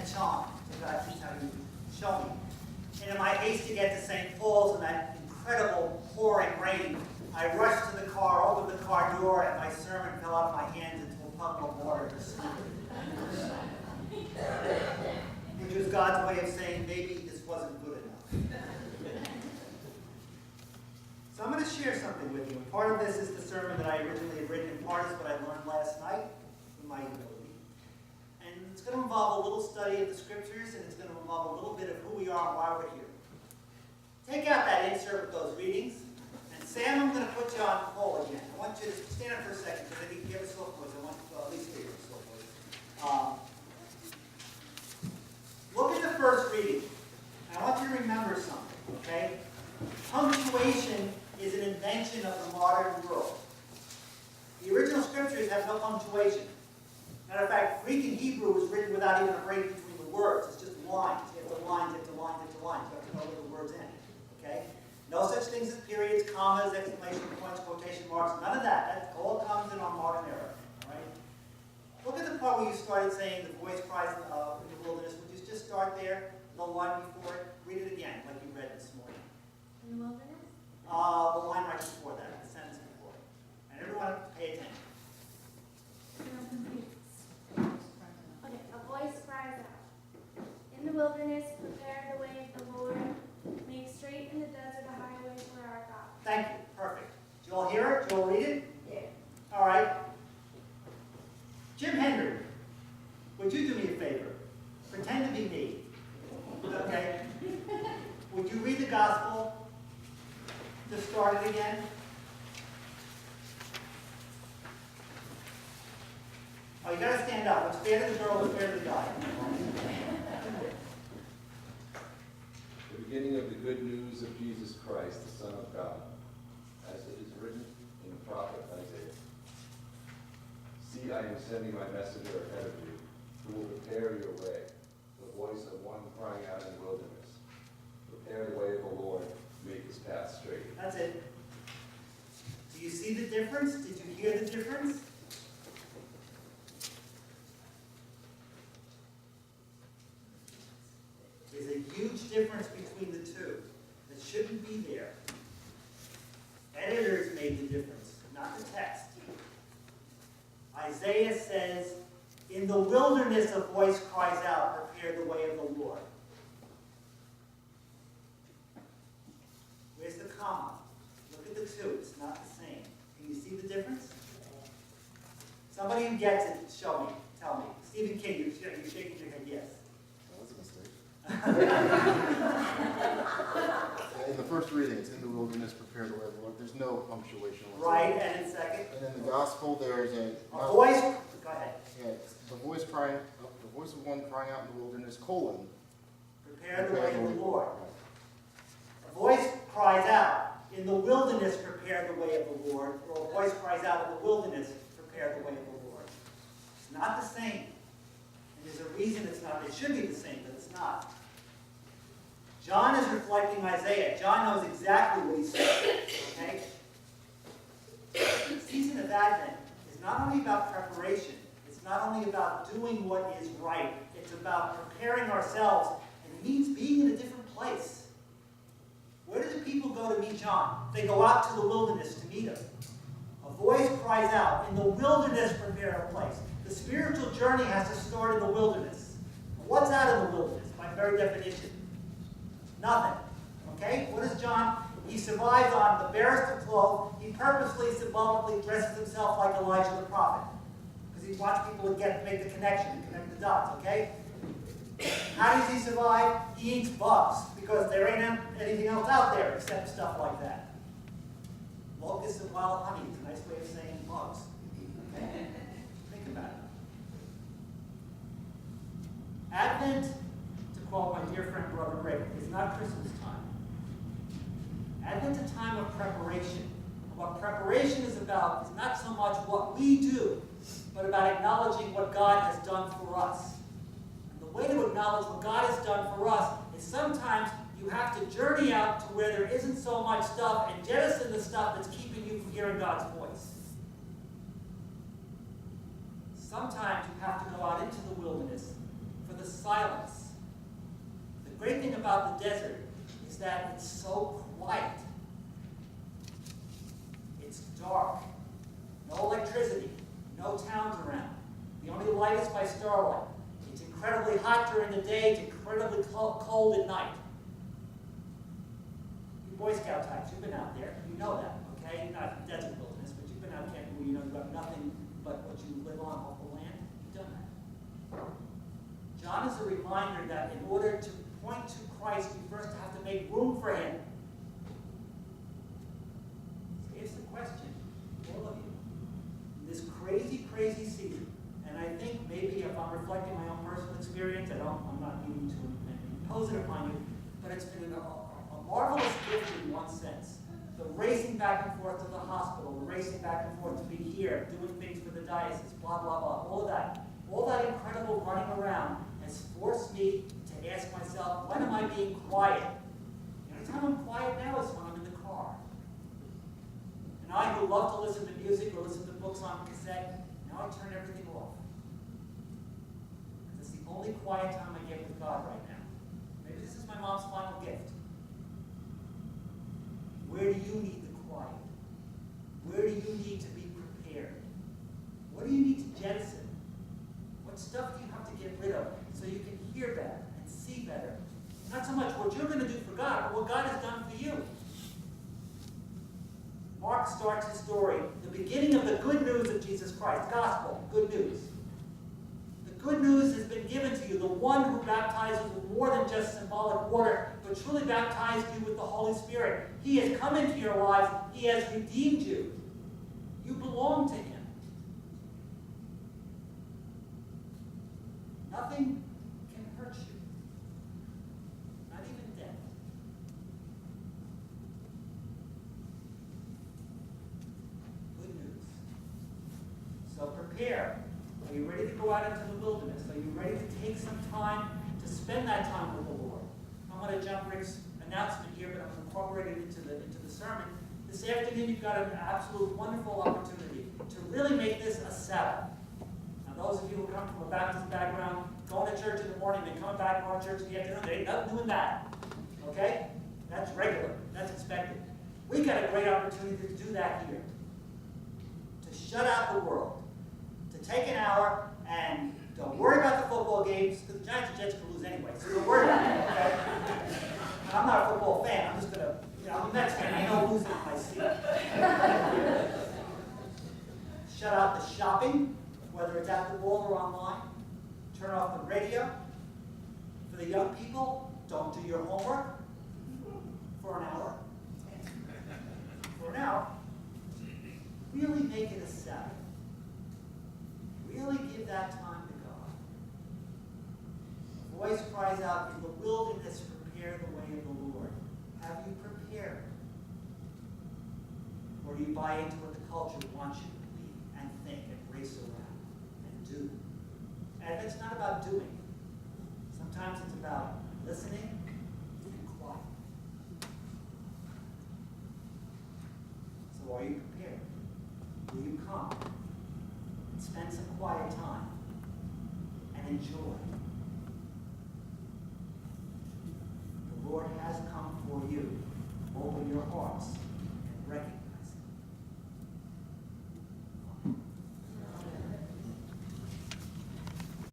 catch on to God, just how you show me. And in my haste to get to St. Paul's and that incredible pouring rain, I rushed to the car, opened the car door, and my sermon fell out of my hands into a puddle of water to sleep. Which was God's way of saying maybe this wasn't good enough. So I'm going to share something with you. Part of this is the sermon that I originally had written, and part is what I learned last night in my humility. And it's going to involve a little study of the scriptures, and it's going to involve a little bit of who we are and why we're here. Take out that insert with those readings, and Sam, I'm going to put you on hold again. I want you to stand up for a second, because I think you have a slow voice. I want you to at least hear your slow voice. Look at the first reading. I want you to remember something, okay? Punctuation is an invention of the modern world. The original scriptures have no punctuation. Matter of fact, Greek and Hebrew was written without even a break between the words. It's just lines. You have to lines, you have to lines, you have to lines. You have to know where the words end. Okay? No such things as periods, commas, exclamation points, quotation marks, none of that. That all comes in our modern era. All right? Look at the part where you started saying the voice cries in the wilderness. Would you just start there, the line before it? Read it again, like you read this morning. In the wilderness? The line right before that, the sentence before it. And everyone pay attention. Okay, a voice cries out. In the wilderness, prepare the way of the Lord. Make straight in the desert a highway for our God. Thank you. Perfect. Did you all hear it? Did you all read it? Yeah. All right. Jim Henry, would you do me a favor? Pretend to be me. Okay? Would you read the gospel? Just start it again. Oh, you gotta stand up. What's fair to the girl is fair to the guy. The beginning of the good news of Jesus Christ, the Son of God, as it is written in the prophet Isaiah. See, I am sending my messenger ahead of you, who will prepare your way, the voice of one crying out in the wilderness. Prepare the way of the Lord, make his path straight. That's it. Do you see the difference? Did you hear the difference? There's a huge difference between the two that shouldn't be there. Editors made the difference, not the text. Isaiah says, in the wilderness a voice cries out, prepare the way of the Lord. Where's the comma? Look at the two. It's not the same. Can you see the difference? Somebody who gets it, show me. Tell me. Stephen King, you're shaking your head yes. That's a mistake. In the first reading, it's in the wilderness, prepare the way of the Lord. There's no punctuation whatsoever. Right, and in second. And in the gospel, there's A voice. Go ahead. Yeah, it's the voice crying, the voice of one crying out in the wilderness, colon. Prepare the way of the Lord. A voice cries out, in the wilderness prepare the way of the Lord, or a voice cries out, in the wilderness prepare the way of the Lord. It's not the same. And there's a reason it's not. It should be the same, but it's not. John is reflecting Isaiah. John knows exactly what he's saying. Okay? The season of Advent is not only about preparation. It's not only about doing what is right. It's about preparing ourselves, and it means being in a different place. Where do the people go to meet John? They go out to the wilderness to meet him. A voice cries out, in the wilderness prepare a place. The spiritual journey has to start in the wilderness. What's out in the wilderness, by very definition? Nothing. Okay? What is John? He survives on the barest of clothes. He purposely, symbolically dresses himself like Elijah the prophet. Because he wants people to make the connection, to connect the dots, okay? How does he survive? He eats bugs, because there ain't anything else out there except stuff like that. Locusts and wild honey is a nice way of saying bugs. Okay? Think about it. Advent, to quote my dear friend Brother Rick, is not Christmas time. Advent's a time of preparation. And what preparation is about is not so much what we do, but about acknowledging what God has done for us. And the way to acknowledge what God has done for us is sometimes you have to journey out to where there isn't so much stuff and jettison the stuff that's keeping you from hearing God's voice. Sometimes you have to go out into the wilderness for for the silence. The great thing about the desert is that it's so quiet. It's dark. No electricity. No towns around. The only light is by starlight. It's incredibly hot during the day. It's incredibly cold at night. You Boy Scout types, you've been out there. You know that, okay? You're not in the desert wilderness, but you've been out camping where you know you have nothing but what you live on off the land. You've done that. John is a reminder that in order to point to Christ, you first have to make room for him. So here's the question, all of you. In this crazy, crazy season, and I think maybe if I'm reflecting my own personal experience, I'm not meaning to impose it upon you, but it's been a marvelous gift in one sense. The racing back and forth to the hospital, the racing back and forth to be here, doing things for the diocese, blah, blah, blah, all of that. All that incredible running around has forced me to ask myself, when am I being quiet? The only time I'm quiet now is when I'm in the car. And I who love to listen to music or listen to books on cassette, now I turn everything off. Because it's the only quiet time I get with God right now. Maybe this is my mom's final gift. Where do you need the quiet? Where do you need to be prepared? What do you need to jettison? What stuff do you have to get rid of so you can hear better and see better? Not so much what you're going to do for God, but what God has done for you. Mark starts his story, the beginning of the good news of Jesus Christ. Gospel, good news. The good news has been given to you, the one who baptizes with more than just symbolic water, but truly baptized you with the Holy Spirit. He has come into your lives. He has redeemed you. You belong to him. Nothing can hurt you. Not even death. Good news. So prepare. Are you ready to go out into the wilderness? Are you ready to take some time to spend that time with the Lord? I'm going to jump Rick's announcement here, but I'm going to incorporate it into the sermon. This afternoon, you've got an absolute wonderful opportunity to really make this a Sabbath. Now, those of you who come from a Baptist background, going to church in the morning, then coming back, going to church in the afternoon, there ain't nothing doing that. Okay? That's regular. That's expected. We've got a great opportunity to do that here. To shut out the world. To take an hour and don't worry about the football games, because the Giants and Jets can lose anyway, so don't worry about it, okay? And I'm not a football fan. I'm just going to, I'm a Mets fan. I know losing is my seat. Shut out the shopping, whether it's at the mall or online. Turn off the radio. For the young people, don't do your homework for an hour. For an hour. Really make it a Sabbath. Really give that time to God. A voice cries out, in the wilderness prepare the way of the Lord. Have you prepared? Or do you buy into what the culture wants you to believe and think and race around and do? And it's not about doing. Sometimes it's about listening and quiet. So are you prepared? Will you come and spend some quiet time and enjoy? The Lord has come for you. Open your hearts.